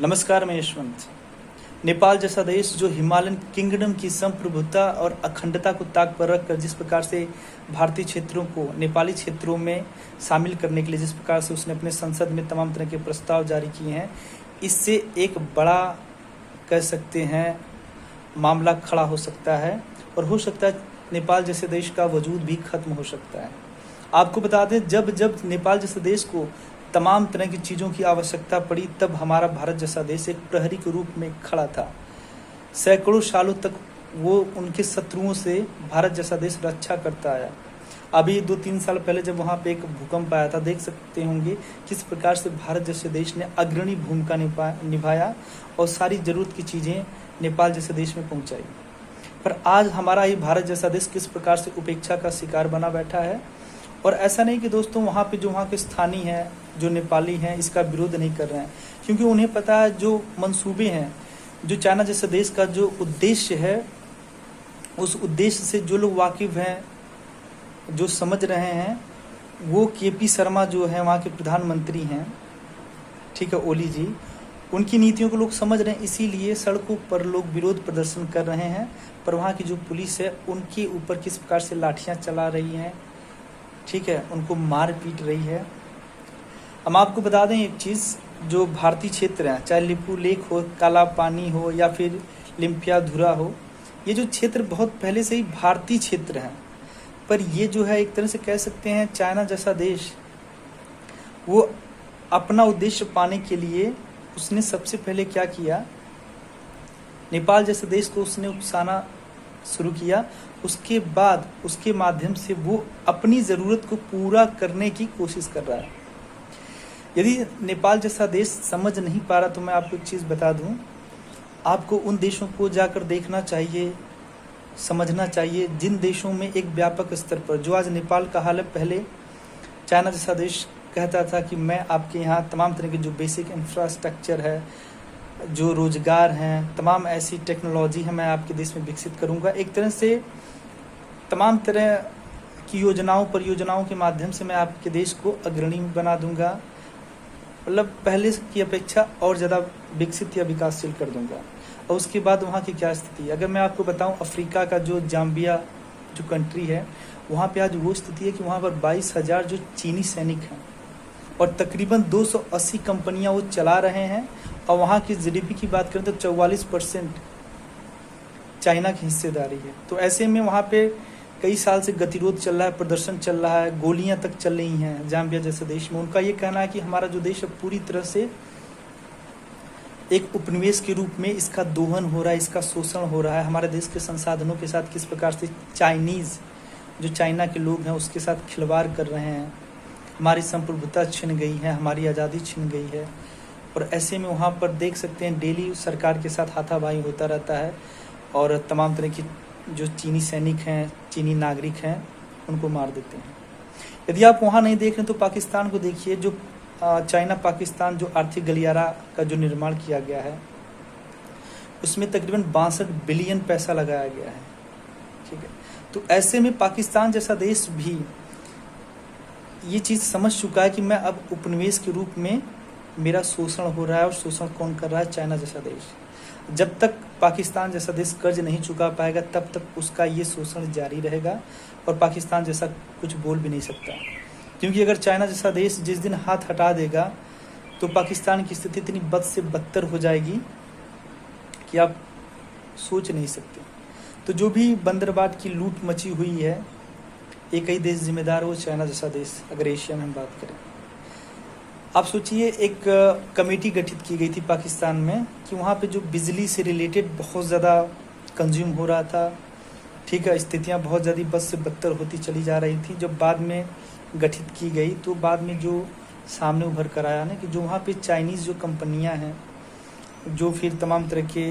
नमस्कार, मैं यशवंत। नेपाल जैसा देश जो हिमालयन किंगडम की संप्रभुता और अखंडता को ताक पर रखकर जिस प्रकार से भारतीय क्षेत्रों को नेपाली क्षेत्रों में शामिल करने के लिए जिस प्रकार से उसने अपने संसद में तमाम तरह के प्रस्ताव जारी किए हैं, इससे एक बड़ा कह सकते हैं मामला खड़ा हो सकता है और हो सकता है नेपाल जैसे देश का वजूद भी खत्म हो सकता है। आपको बता दें, जब जब नेपाल जैसे देश को तमाम तरह की चीज़ों की आवश्यकता पड़ी, तब हमारा भारत जैसा देश एक प्रहरी के रूप में खड़ा था। सैकड़ों सालों तक वो उनके शत्रुओं से भारत जैसा देश रक्षा करता आया। अभी 2-3 साल पहले जब वहाँ पे एक भूकंप आया था, देख सकते होंगे किस प्रकार से भारत जैसे देश ने अग्रणी भूमिका निभाया और सारी ज़रूरत की चीज़ें नेपाल जैसे देश में पहुँचाई। पर आज हमारा ही भारत जैसा देश किस प्रकार से उपेक्षा का शिकार बना बैठा है। और ऐसा नहीं कि दोस्तों वहाँ पे जो वहाँ के स्थानीय हैं, जो नेपाली हैं, इसका विरोध नहीं कर रहे हैं, क्योंकि उन्हें पता है जो मंसूबे हैं, जो चाइना जैसे देश का जो उद्देश्य है, उस उद्देश्य से जो लोग वाकिफ हैं, जो समझ रहे हैं, वो केपी शर्मा जो है वहाँ के प्रधानमंत्री हैं, ठीक है, ओली जी, उनकी नीतियों को लोग समझ रहे हैं। इसीलिए सड़कों पर लोग विरोध प्रदर्शन कर रहे हैं। पर वहाँ की जो पुलिस है उनके ऊपर किस प्रकार से लाठियाँ चला रही हैं, ठीक है, उनको मार पीट रही है। हम आपको बता दें एक चीज़, जो भारतीय क्षेत्र हैं, चाहे लिपू लेक हो, काला पानी हो या फिर लिम्पियाधुरा हो, ये जो क्षेत्र बहुत पहले से ही भारतीय क्षेत्र हैं। पर ये जो है एक तरह से कह सकते हैं चाइना जैसा देश, वो अपना उद्देश्य पाने के लिए उसने सबसे पहले क्या किया, नेपाल जैसे देश को उसने उकसाना शुरू किया। उसके बाद उसके माध्यम से वो अपनी ज़रूरत को पूरा करने की कोशिश कर रहा है। यदि नेपाल जैसा देश समझ नहीं पा रहा तो मैं आपको एक चीज़ बता दूं, आपको उन देशों को जाकर देखना चाहिए, समझना चाहिए जिन देशों में एक व्यापक स्तर पर, जो आज नेपाल का हाल है, पहले चाइना जैसा देश कहता था कि मैं आपके यहाँ तमाम तरह के जो बेसिक इंफ्रास्ट्रक्चर है, जो रोजगार हैं, तमाम ऐसी टेक्नोलॉजी है, मैं आपके देश में विकसित करूँगा। एक तरह से तमाम तरह की परियोजनाओं के माध्यम से मैं आपके देश को अग्रणी बना दूंगा, मतलब पहले की अपेक्षा और ज़्यादा विकसित या विकासशील कर दूंगा। और उसके बाद वहाँ की क्या स्थिति, अगर मैं आपको बताऊं, अफ्रीका का जो जाम्बिया जो कंट्री है, वहाँ पे आज वो स्थिति है कि वहाँ पर 22,000 जो चीनी सैनिक हैं और तकरीबन 280 कंपनियाँ वो चला रहे हैं। और वहाँ की जीडीपी की बात करें तो 44% चाइना की हिस्सेदारी है। तो ऐसे में वहाँ पे कई साल से गतिरोध चल रहा है, प्रदर्शन चल रहा है, गोलियां तक चल रही हैं जाम्बिया जैसे देश में। उनका ये कहना है कि हमारा जो देश है पूरी तरह से एक उपनिवेश के रूप में इसका दोहन हो रहा है, इसका शोषण हो रहा है। हमारे देश के संसाधनों के साथ किस प्रकार से चाइनीज़, जो चाइना के लोग हैं, उसके साथ खिलवाड़ कर रहे हैं। हमारी संप्रभुता छिन गई है, हमारी आज़ादी छिन गई है। और ऐसे में वहाँ पर देख सकते हैं डेली सरकार के साथ हाथापाई होता रहता है और तमाम तरह की जो चीनी सैनिक हैं, चीनी नागरिक हैं, उनको मार देते हैं। यदि आप वहाँ नहीं देख रहे तो पाकिस्तान को देखिए, जो चाइना पाकिस्तान जो आर्थिक गलियारा का जो निर्माण किया गया है, उसमें तकरीबन 62 बिलियन पैसा लगाया गया है, ठीक है। तो ऐसे में पाकिस्तान जैसा देश भी ये चीज़ समझ चुका है कि मैं अब उपनिवेश के रूप में मेरा शोषण हो रहा है। और शोषण कौन कर रहा है? चाइना जैसा देश। जब तक पाकिस्तान जैसा देश कर्ज नहीं चुका पाएगा तब तक उसका ये शोषण जारी रहेगा और पाकिस्तान जैसा कुछ बोल भी नहीं सकता, क्योंकि अगर चाइना जैसा देश जिस दिन हाथ हटा देगा तो पाकिस्तान की स्थिति इतनी बद से बदतर हो जाएगी कि आप सोच नहीं सकते। तो जो भी बंदरबाट की लूट मची हुई है, एक ही देश जिम्मेदार, वो चाइना जैसा देश। अगर एशिया में हम बात करें, आप सोचिए एक कमेटी गठित की गई थी पाकिस्तान में कि वहाँ पे जो बिजली से रिलेटेड बहुत ज़्यादा कंज्यूम हो रहा था, ठीक है, स्थितियाँ बहुत ज़्यादा बद से बदतर होती चली जा रही थी। जब बाद में गठित की गई तो बाद में जो सामने उभर कर आया ना कि जो वहाँ पे चाइनीज़ जो कंपनियाँ हैं, जो फिर तमाम तरह के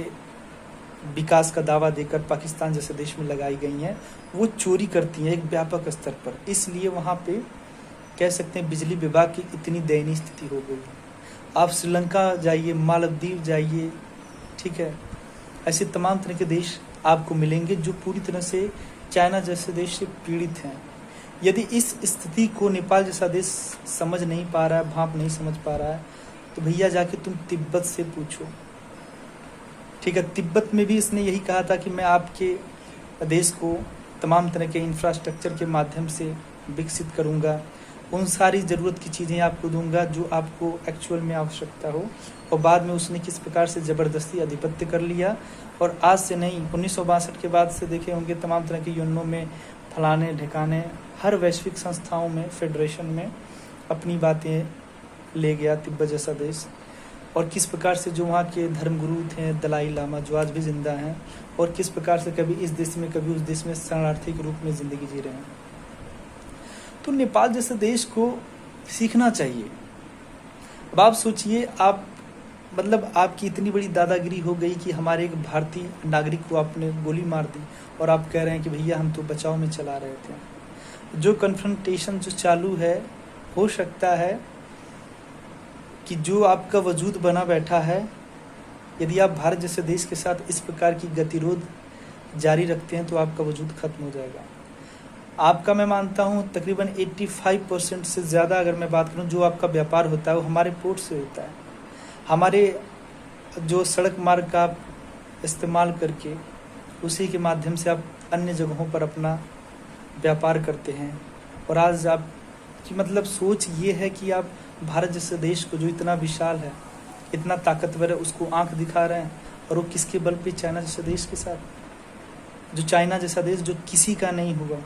विकास का दावा देकर पाकिस्तान जैसे देश में लगाई गई हैं, वो चोरी करती हैं एक व्यापक स्तर पर। इसलिए वहाँ पे कह सकते हैं बिजली विभाग की इतनी दयनीय स्थिति हो गई है। आप श्रीलंका जाइए, मालदीव जाइए, ठीक है, ऐसे तमाम तरह के देश आपको मिलेंगे जो पूरी तरह से चाइना जैसे देश से पीड़ित हैं। यदि इस स्थिति को नेपाल जैसा देश समझ नहीं पा रहा है, भांप नहीं समझ पा रहा है, तो भैया जाके तुम तिब्बत से पूछो। ठीक है, तिब्बत में भी इसने यही कहा था कि मैं आपके देश को तमाम तरह के इंफ्रास्ट्रक्चर के माध्यम से विकसित करूंगा, उन सारी ज़रूरत की चीज़ें आपको दूंगा जो आपको एक्चुअल में आवश्यकता हो। और बाद में उसने किस प्रकार से ज़बरदस्ती आधिपत्य कर लिया। और आज से नहीं, 1962 के बाद से देखे होंगे तमाम तरह के यूनियनों में फलाने ढिकाने हर वैश्विक संस्थाओं में, फेडरेशन में अपनी बातें ले गया तिब्बत जैसा देश। और किस प्रकार से जो वहाँ के धर्मगुरु थे दलाई लामा, जो आज भी जिंदा हैं, और किस प्रकार से कभी इस देश में कभी उस देश में शरणार्थी के रूप में ज़िंदगी जी रहे हैं। तो नेपाल जैसे देश को सीखना चाहिए। अब आप सोचिए, आप मतलब आपकी इतनी बड़ी दादागिरी हो गई कि हमारे एक भारतीय नागरिक को आपने गोली मार दी और आप कह रहे हैं कि भैया हम तो बचाव में चला रहे थे। जो कन्फ्रंटेशन जो चालू है, हो सकता है कि जो आपका वजूद बना बैठा है, यदि आप भारत जैसे देश के साथ इस प्रकार की गतिरोध जारी रखते हैं तो आपका वजूद खत्म हो जाएगा। आपका मैं मानता हूँ तकरीबन 85% से ज़्यादा अगर मैं बात करूँ जो आपका व्यापार होता है वो हमारे पोर्ट से होता है। हमारे जो सड़क मार्ग का आप इस्तेमाल करके उसी के माध्यम से आप अन्य जगहों पर अपना व्यापार करते हैं। और आज आप की मतलब सोच ये है कि आप भारत जैसे देश को जो इतना विशाल है, इतना ताकतवर है, उसको आंख दिखा रहे हैं। और वो किसके बल पे? चाइना जैसे देश के साथ, जो चाइना जैसा देश जो किसी का नहीं होगा।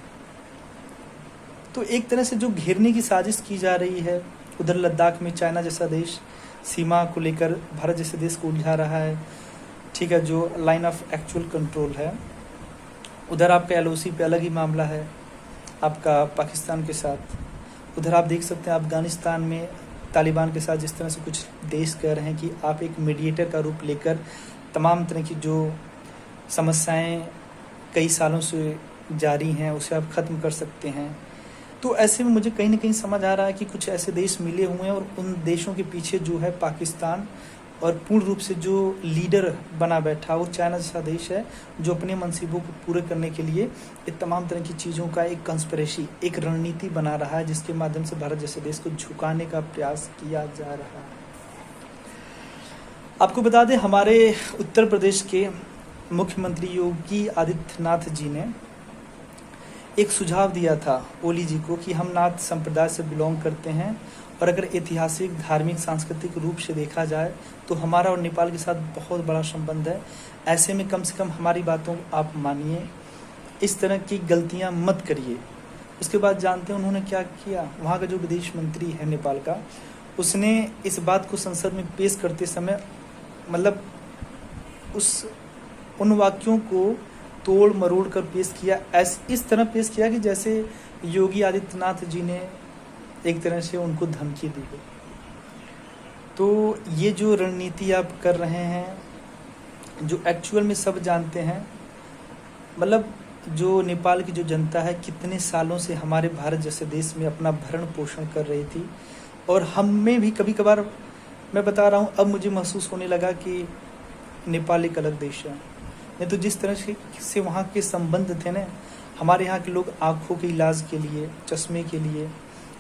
तो एक तरह से जो घेरने की साजिश की जा रही है, उधर लद्दाख में चाइना जैसा देश सीमा को लेकर भारत जैसे देश को उलझा रहा है। ठीक है, जो लाइन ऑफ एक्चुअल कंट्रोल है, उधर आपका LOC पे अलग ही मामला है आपका पाकिस्तान के साथ। उधर आप देख सकते हैं अफगानिस्तान में तालिबान के साथ जिस तरह से कुछ देश कह रहे हैं कि आप एक मीडिएटर का रूप लेकर तमाम तरह की जो समस्याएं कई सालों से जारी हैं उसे आप ख़त्म कर सकते हैं। तो ऐसे में मुझे कहीं ना कहीं समझ आ रहा है कि कुछ ऐसे देश मिले हुए हैं और उन देशों के पीछे जो है पाकिस्तान, और पूर्ण रूप से जो लीडर बना बैठा वो चाइना जैसा देश है, जो अपने मंसूबों को पूरे करने के लिए ये तमाम तरह की चीज़ों का एक कंस्पिरेसी, एक रणनीति बना रहा है, जिसके माध्यम से भारत जैसे देश को झुकाने का प्रयास किया जा रहा है। आपको बता दें, हमारे उत्तर प्रदेश के मुख्यमंत्री योगी आदित्यनाथ जी ने एक सुझाव दिया था ओली जी को कि हम नाथ संप्रदाय से बिलोंग करते हैं और अगर ऐतिहासिक, धार्मिक, सांस्कृतिक रूप से देखा जाए तो हमारा और नेपाल के साथ बहुत बड़ा संबंध है। ऐसे में कम से कम हमारी बातों आप मानिए, इस तरह की गलतियां मत करिए। उसके बाद जानते हैं उन्होंने क्या किया? वहाँ का जो विदेश मंत्री है नेपाल का, उसने इस बात को संसद में पेश करते समय मतलब उन वाक्यों को तोड़ मरोड़ कर पेश किया, इस तरह पेश किया कि जैसे योगी आदित्यनाथ जी ने एक तरह से उनको धमकी दी गई। तो ये जो रणनीति आप कर रहे हैं, जो एक्चुअल में सब जानते हैं, मतलब जो नेपाल की जो जनता है कितने सालों से हमारे भारत जैसे देश में अपना भरण पोषण कर रही थी। और हम में भी कभी कभार, मैं बता रहा हूँ, अब मुझे महसूस होने लगा कि नेपाल एक अलग देश है। नहीं तो जिस तरह से वहाँ के संबंध थे ना, हमारे यहाँ के लोग आँखों के इलाज के लिए, चश्मे के लिए,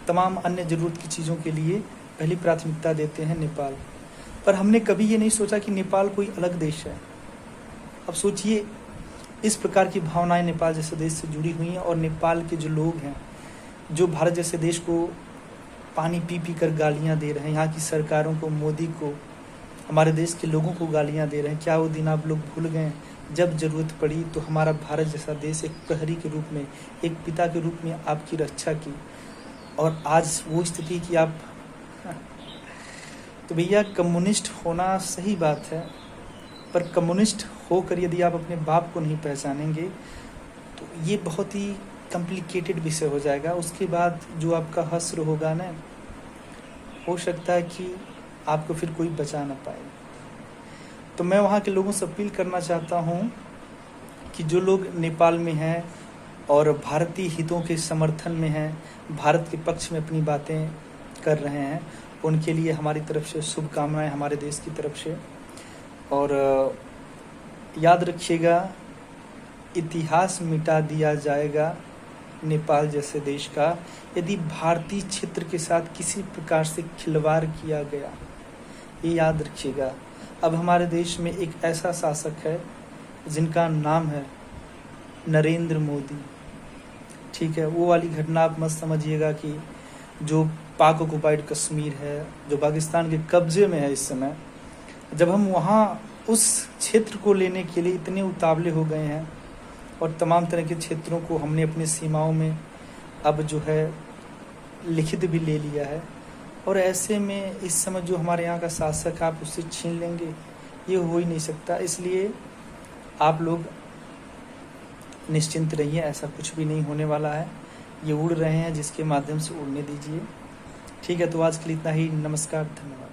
तमाम अन्य ज़रूरत की चीज़ों के लिए पहली प्राथमिकता देते हैं नेपाल। पर हमने कभी ये नहीं सोचा कि नेपाल कोई अलग देश है। अब सोचिए, इस प्रकार की भावनाएं नेपाल जैसे देश से जुड़ी हुई हैं और नेपाल के जो लोग हैं, जो भारत जैसे देश को पानी पी पी कर गालियाँ दे रहे हैं, यहाँ की सरकारों को, मोदी को, हमारे देश के लोगों को गालियाँ दे रहे हैं। क्या वो दिन आप लोग भूल गए जब ज़रूरत पड़ी तो हमारा भारत जैसा देश एक प्रहरी के रूप में, एक पिता के रूप में आपकी रक्षा की, और आज वो स्थिति कि आप तो भैया कम्युनिस्ट होना सही बात है, पर कम्युनिस्ट होकर यदि आप अपने बाप को नहीं पहचानेंगे तो ये बहुत ही कॉम्प्लिकेटेड विषय हो जाएगा। उसके बाद जो आपका हश्र होगा ना, हो सकता है कि आपको फिर कोई बचा ना पाए। तो मैं वहाँ के लोगों से अपील करना चाहता हूँ कि जो लोग नेपाल में हैं और भारतीय हितों के समर्थन में हैं, भारत के पक्ष में अपनी बातें कर रहे हैं, उनके लिए हमारी तरफ से शुभकामनाएं, हमारे देश की तरफ से। और याद रखिएगा, इतिहास मिटा दिया जाएगा नेपाल जैसे देश का यदि भारतीय क्षेत्र के साथ किसी प्रकार से खिलवाड़ किया गया। ये याद रखिएगा। अब हमारे देश में एक ऐसा शासक है जिनका नाम है नरेंद्र मोदी। ठीक है, वो वाली घटना आप मत समझिएगा कि जो पाक ऑक्युपाइड कश्मीर है, जो पाकिस्तान के कब्जे में है इस समय, जब हम वहाँ उस क्षेत्र को लेने के लिए इतने उतावले हो गए हैं और तमाम तरह के क्षेत्रों को हमने अपनी सीमाओं में अब जो है लिखित भी ले लिया है, और ऐसे में इस समय जो हमारे यहाँ का शासक आप उससे छीन लेंगे, ये हो ही नहीं सकता। इसलिए आप लोग निश्चिंत रहिए, ऐसा कुछ भी नहीं होने वाला है। ये उड़ रहे हैं, जिसके माध्यम से उड़ने दीजिए। ठीक है, तो आज के लिए इतना ही। नमस्कार, धन्यवाद।